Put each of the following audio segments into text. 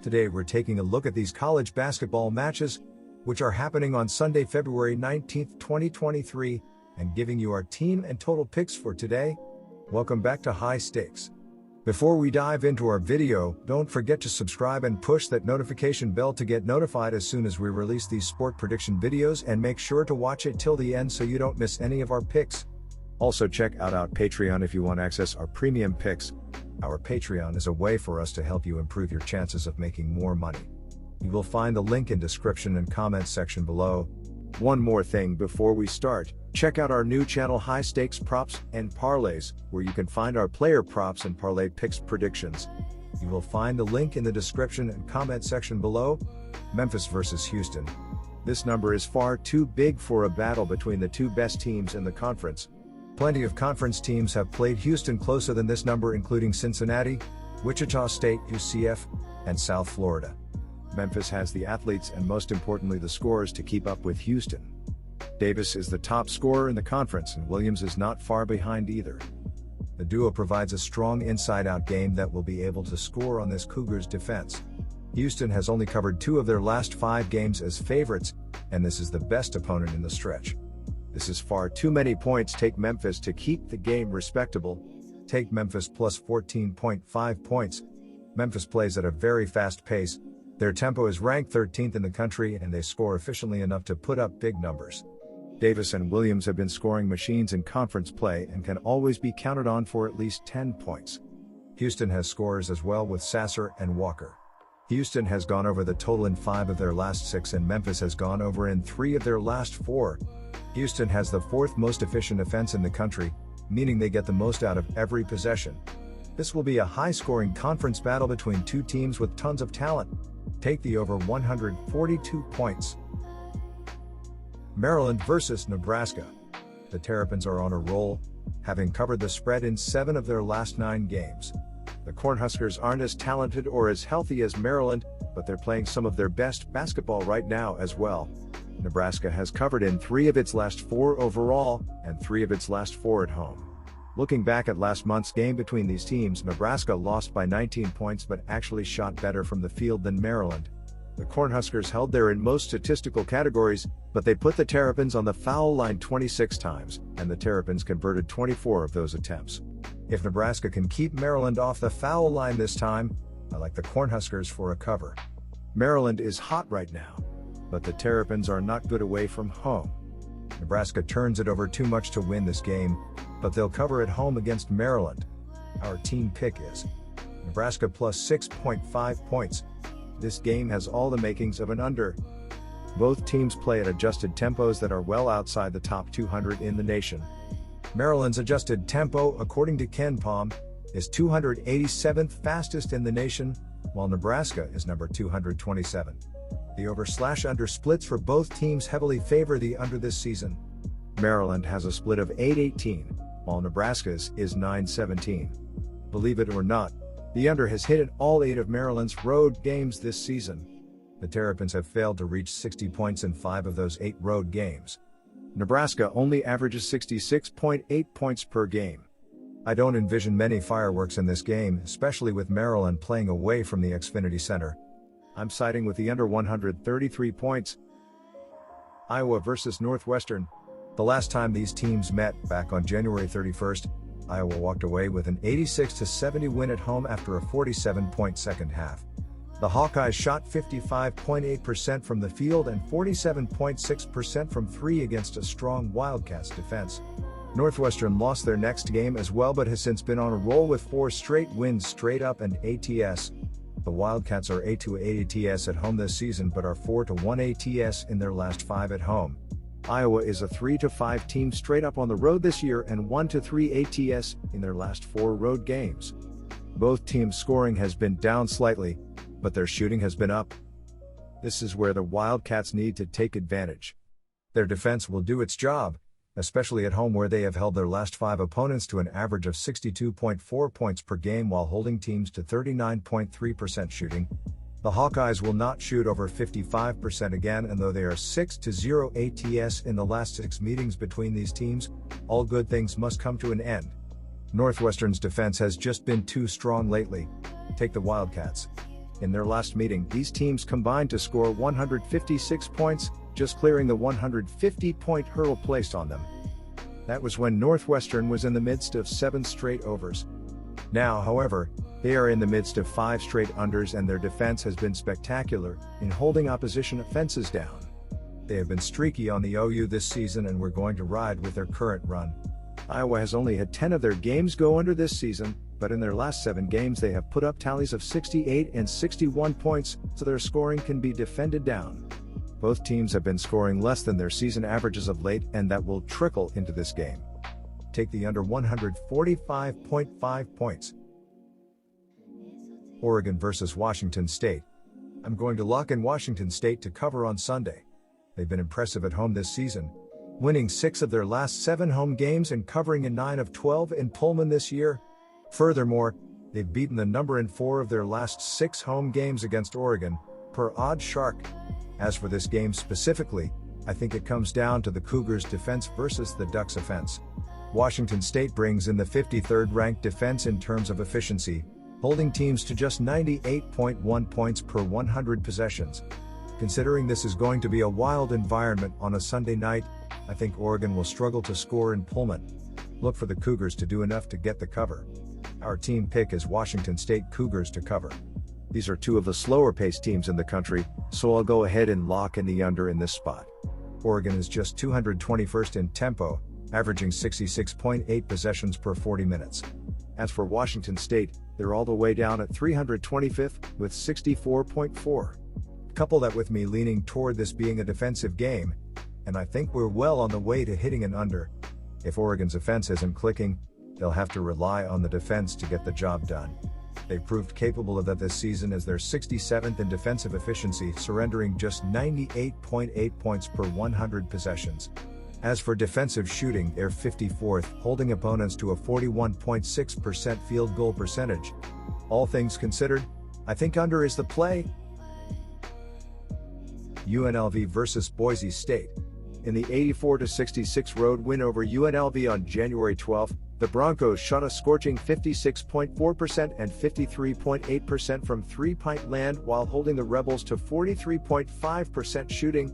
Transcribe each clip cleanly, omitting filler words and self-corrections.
Today we're taking a look at these college basketball matches, which are happening on Sunday, February 19th, 2023, and giving you our team and total picks for today. Welcome back to High Stakes. Before we dive into our video, don't forget to subscribe and push that notification bell to get notified as soon as we release these sport prediction videos, and make sure to watch it till the end so you don't miss any of our picks. Also check out our Patreon if you want to access our premium picks. Our Patreon is a way for us to help you improve your chances of making more money. You will find the link in description and comments section below. One more thing before we start, check out our new channel High Stakes Props and Parlays, where you can find our player props and parlay picks predictions. You will find the link in the description and comment section below. Memphis versus Houston. This number is far too big for a battle between the two best teams in the conference. Plenty of conference teams have played Houston closer than this number, including Cincinnati, Wichita State, UCF, and South Florida. Memphis has the athletes and most importantly the scores to keep up with Houston. Davis is the top scorer in the conference and Williams is not far behind either. The duo provides a strong inside-out game that will be able to score on this Cougars defense. Houston has only covered 2 of their last 5 games as favorites, and this is the best opponent in the stretch. This is far too many points. Take Memphis to keep the game respectable. Take Memphis plus 14.5 points. Memphis plays at a very fast pace. Their tempo is ranked 13th in the country and they score efficiently enough to put up big numbers. Davis and Williams have been scoring machines in conference play and can always be counted on for at least 10 points. Houston has scorers as well with Sasser and Walker. Houston has gone over the total in 5 of their last 6 and Memphis has gone over in 3 of their last 4. Houston has the 4th most efficient offense in the country, meaning they get the most out of every possession. This will be a high-scoring conference battle between 2 teams with tons of talent. Take the over 142 points. Maryland versus Nebraska. The Terrapins are on a roll, having covered the spread in 7 of their last 9 games. The Cornhuskers aren't as talented or as healthy as Maryland, but they're playing some of their best basketball right now as well. Nebraska has covered in 3 of its last 4 overall, and 3 of its last 4 at home. Looking back at last month's game between these teams, Nebraska lost by 19 points but actually shot better from the field than Maryland. The Cornhuskers held there in most statistical categories, but they put the Terrapins on the foul line 26 times, and the Terrapins converted 24 of those attempts. If Nebraska can keep Maryland off the foul line this time, I like the Cornhuskers for a cover. Maryland is hot right now, but the Terrapins are not good away from home. Nebraska turns it over too much to win this game, but they'll cover at home against Maryland. Our team pick is Nebraska plus 6.5 points. This game has all the makings of an under. Both teams play at adjusted tempos that are well outside the top 200 in the nation. Maryland's adjusted tempo, according to KenPom, is 287th fastest in the nation, while Nebraska is number 227. The over/under splits for both teams heavily favor the under this season. Maryland has a split of 8-18, while Nebraska's is 9-17. Believe it or not, the under has hit in all 8 of Maryland's road games this season. The Terrapins have failed to reach 60 points in 5 of those 8 road games. Nebraska only averages 66.8 points per game. I don't envision many fireworks in this game, especially with Maryland playing away from the Xfinity Center. I'm siding with the under 133 points. Iowa versus Northwestern. The last time these teams met, back on January 31st, Iowa walked away with an 86-70 win at home after a 47-point second half. The Hawkeyes shot 55.8% from the field and 47.6% from 3 against a strong Wildcats defense. Northwestern lost their next game as well but has since been on a roll with 4 straight wins straight up and ATS. The Wildcats are 8-8 ATS at home this season but are 4-1 ATS in their last 5 at home. Iowa is a 3-5 team straight up on the road this year and 1-3 ATS in their last 4 road games. Both teams' scoring has been down slightly, but their shooting has been up. This is where the Wildcats need to take advantage. Their defense will do its job, especially at home where they have held their last 5 opponents to an average of 62.4 points per game while holding teams to 39.3% shooting. The Hawkeyes will not shoot over 55% again, and though they are 6-0 ATS in the last 6 meetings between these teams, all good things must come to an end. Northwestern's defense has just been too strong lately. Take the Wildcats. In their last meeting, these teams combined to score 156 points, just clearing the 150-point hurdle placed on them. That was when Northwestern was in the midst of 7 straight overs. Now, however, they are in the midst of 5 straight unders, and their defense has been spectacular in holding opposition offenses down. They have been streaky on the OU this season, and we're going to ride with their current run. Iowa has only had 10 of their games go under this season, but in their last 7 games they have put up tallies of 68 and 61 points, so their scoring can be defended down. Both teams have been scoring less than their season averages of late, and that will trickle into this game. Take the under 145.5 points. Oregon versus Washington State. I'm going to lock in Washington State to cover on Sunday. They've been impressive at home this season, winning 6 of their last 7 home games and covering in 9 of 12 in Pullman this year. Furthermore, they've beaten the number in 4 of their last 6 home games against Oregon, per OddsShark. As for this game specifically, I think it comes down to the Cougars' defense versus the Ducks' offense. Washington State brings in the 53rd ranked defense in terms of efficiency, holding teams to just 98.1 points per 100 possessions. Considering this is going to be a wild environment on a Sunday night, I think Oregon will struggle to score in Pullman. Look for the Cougars to do enough to get the cover. Our team pick is Washington State Cougars to cover. These are 2 of the slower-paced teams in the country, so I'll go ahead and lock in the under in this spot. Oregon is just 221st in tempo, averaging 66.8 possessions per 40 minutes. As for Washington State, they're all the way down at 325th, with 64.4. Couple that with me leaning toward this being a defensive game, and I think we're well on the way to hitting an under. If Oregon's offense isn't clicking, they'll have to rely on the defense to get the job done. They've proved capable of that this season as they're 67th in defensive efficiency, surrendering just 98.8 points per 100 possessions. As for defensive shooting, they're 54th, holding opponents to a 41.6% field goal percentage. All things considered, I think under is the play. UNLV versus Boise State. In the 84-66 road win over UNLV on January 12, the Broncos shot a scorching 56.4% and 53.8% from three-point land while holding the Rebels to 43.5% shooting.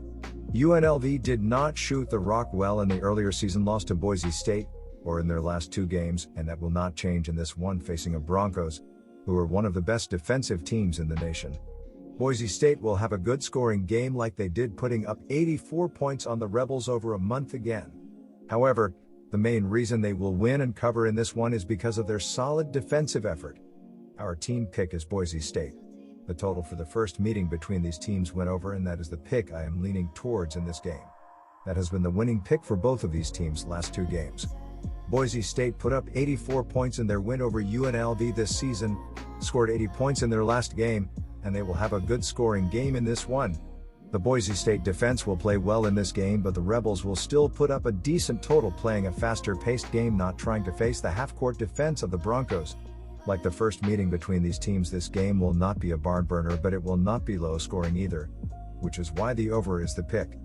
UNLV did not shoot the rock well in the earlier season loss to Boise State, or in their last 2 games, and that will not change in this one facing a Broncos, who are one of the best defensive teams in the nation. Boise State will have a good scoring game like they did, putting up 84 points on the Rebels over a month again. However, the main reason they will win and cover in this one is because of their solid defensive effort. Our team pick is Boise State. The total for the first meeting between these teams went over, and that is the pick I am leaning towards in this game. That has been the winning pick for both of these teams' last 2 games. Boise State put up 84 points in their win over UNLV this season, scored 80 points in their last game, and they will have a good scoring game in this one. The Boise State defense will play well in this game, but the Rebels will still put up a decent total, playing a faster-paced game, not trying to face the half-court defense of the Broncos. Like the first meeting between these teams, this game will not be a barn burner, but it will not be low-scoring either, which is why the over is the pick.